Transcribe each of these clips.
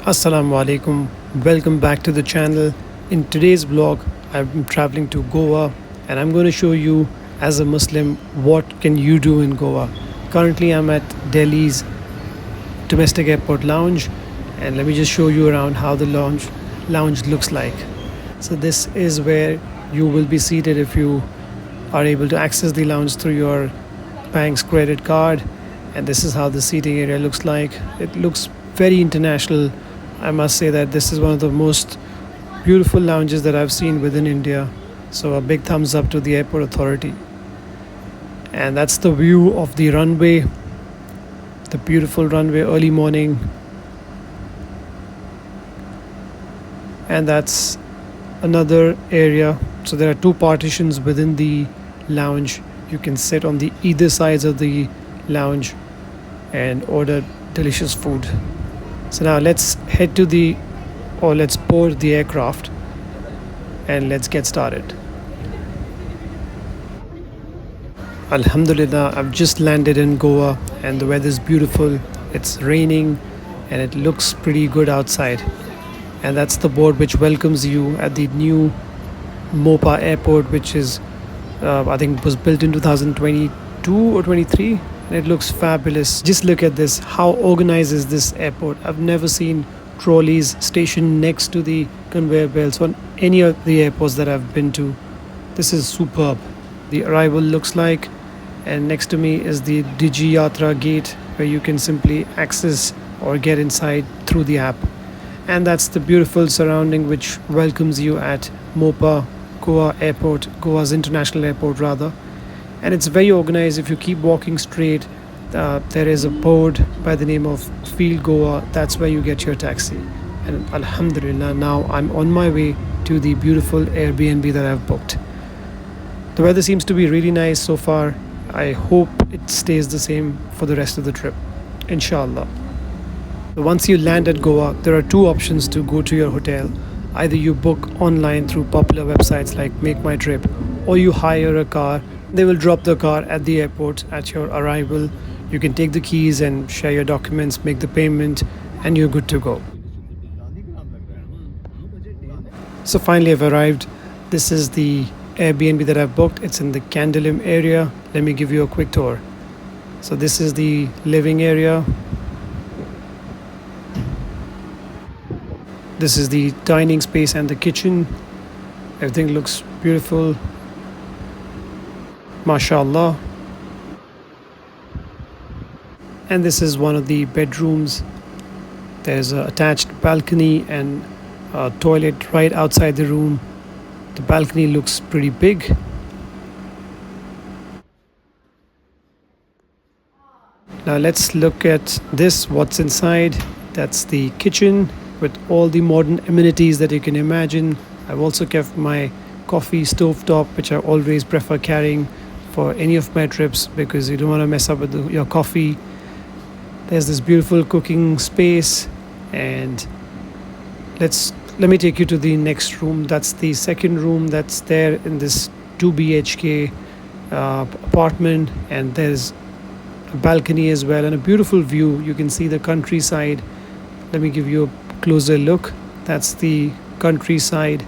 Assalamu Alaikum, welcome back to the channel. In today's vlog, I'm traveling to Goa and I'm going to show you as a Muslim what can you do in Goa. Currently I'm at Delhi's domestic airport lounge and let me just show you around how the lounge looks like. So this is where you will be seated if you are able to access the lounge through your bank's credit card, and this is how the seating area looks like. It looks very international. I must say that this is one of the most beautiful lounges that I've seen within India. So a big thumbs up to the airport authority. And that's the view of the runway, the beautiful runway early morning. And that's another area. So there are two partitions within the lounge. You can sit on the either sides of the lounge and order delicious food. So now let's let's board the aircraft and let's get started. Alhamdulillah, I've just landed in Goa and the weather is beautiful. It's raining and it looks pretty good outside. And that's the board which welcomes you at the new Mopa Airport, which is I think was built in 2022 or 23. And it looks fabulous. Just look at this. How organized is this airport? I've never seen trolleys stationed next to the conveyor belts on any of the airports that I've been to. This is superb. The arrival looks like, and next to me is the Digi Yatra gate where you can simply access or get inside through the app. And that's the beautiful surrounding which welcomes you at Mopa Goa Airport, Goa's international airport rather. And it's very organized. If you keep walking straight, there is a board by the name of Field Goa. That's where you get your taxi. And Alhamdulillah, now I'm on my way to the beautiful Airbnb that I've booked. The weather seems to be really nice so far. I hope it stays the same for the rest of the trip, inshallah. Once you land at Goa, there are two options to go to your hotel. Either you book online through popular websites like Make My Trip, or you hire a car. They will drop the car at the airport at your arrival. You can take the keys and share your documents, make the payment, and you're good to go. So finally I've arrived. This is the Airbnb that I've booked. It's in the Candolim area. Let me give you a quick tour. So this is the living area. This is the dining space and the kitchen. Everything looks beautiful. MashaAllah. And this is one of the bedrooms. There's an attached balcony and a toilet right outside the room. The balcony looks pretty big. Now let's look at this, what's inside. That's the kitchen with all the modern amenities that you can imagine. I've also kept my coffee stovetop, which I always prefer carrying for any of my trips because you don't want to mess up with your coffee. There's this beautiful cooking space, and let me take you to the next room. That's the second room that's there in this 2 BHK apartment, and there's a balcony as well and a beautiful view. You can see the countryside. Let me give you a closer look. That's the countryside.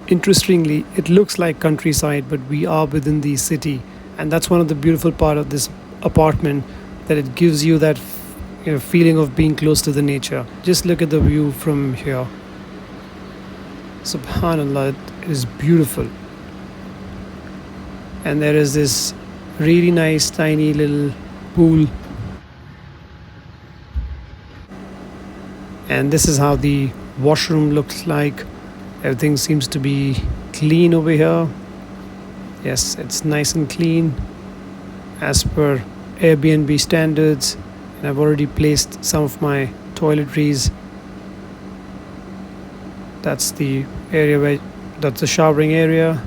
Interestingly, it looks like countryside, but we are within the city. And that's one of the beautiful part of this apartment, that it gives you that feeling of being close to the nature. Just look at the view from here. Subhanallah, it is beautiful. And there is this really nice tiny little pool. And this is how the washroom looks like. Everything seems to be clean over here. Yes, it's nice and clean as per Airbnb standards. And I've already placed some of my toiletries. That's the area that's the showering area.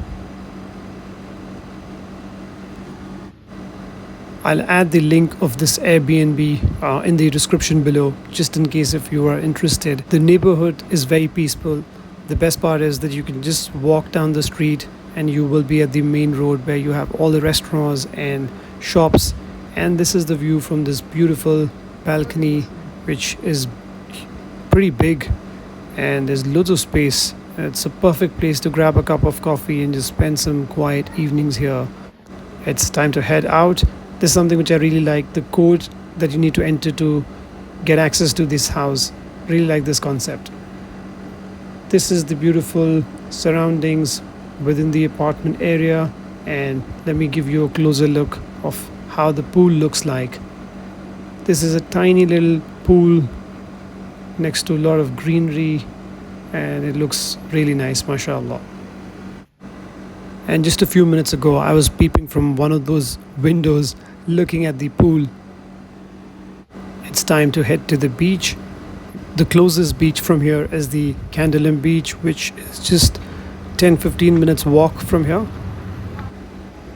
I'll add the link of this Airbnb in the description below, just in case if you are interested. The neighborhood is very peaceful. The best part is that you can just walk down the street and you will be at the main road where you have all the restaurants and shops. And this is the view from this beautiful balcony, which is pretty big and there's loads of space. It's a perfect place to grab a cup of coffee and just spend some quiet evenings here. It's time to head out. There's something which I really like, the code that you need to enter to get access to this house. Really like this concept. This is the beautiful surroundings within the apartment area, and let me give you a closer look of how the pool looks like. This is a tiny little pool next to a lot of greenery, and it looks really nice, mashallah. And just a few minutes ago, I was peeping from one of those windows looking at the pool. It's time to head to the beach. The closest beach from here is the Candolim Beach, which is just 10-15 minutes walk from here.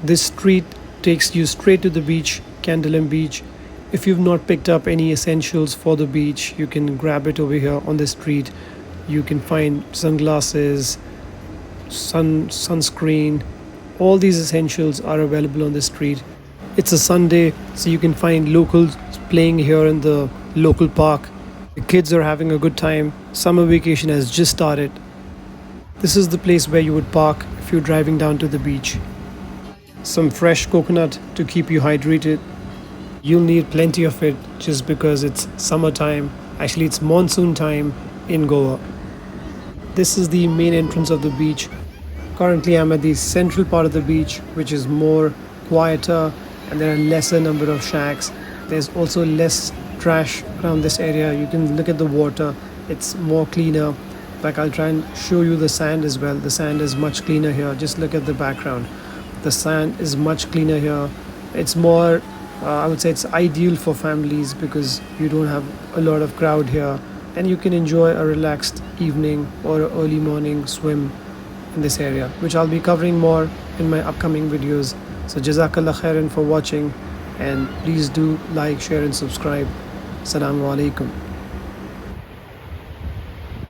This street takes you straight to the beach, Candolim Beach. If you've not picked up any essentials for the beach, you can grab it over here on the street. You can find sunglasses, sunscreen. All these essentials are available on the street. It's a Sunday, so you can find locals playing here in the local park. The kids are having a good time. Summer vacation has just started. This is the place where you would park if you're driving down to the beach. Some fresh coconut to keep you hydrated. You'll need plenty of it just because it's summertime. Actually, it's monsoon time in Goa. This is the main entrance of the beach. Currently, I'm at the central part of the beach, which is more quieter, and there are lesser number of shacks. There's also less trash around this area. You can look at the water. It's more cleaner. In fact, I'll try and show you the sand as well. The sand is much cleaner here. Just look at the background. The sand is much cleaner here. It's more, I would say it's ideal for families because you don't have a lot of crowd here, and you can enjoy a relaxed evening or an early morning swim in this area, which I'll be covering more in my upcoming videos. So Jazakallah khairan for watching, and please do like, share and subscribe. Assalamu Alaikum.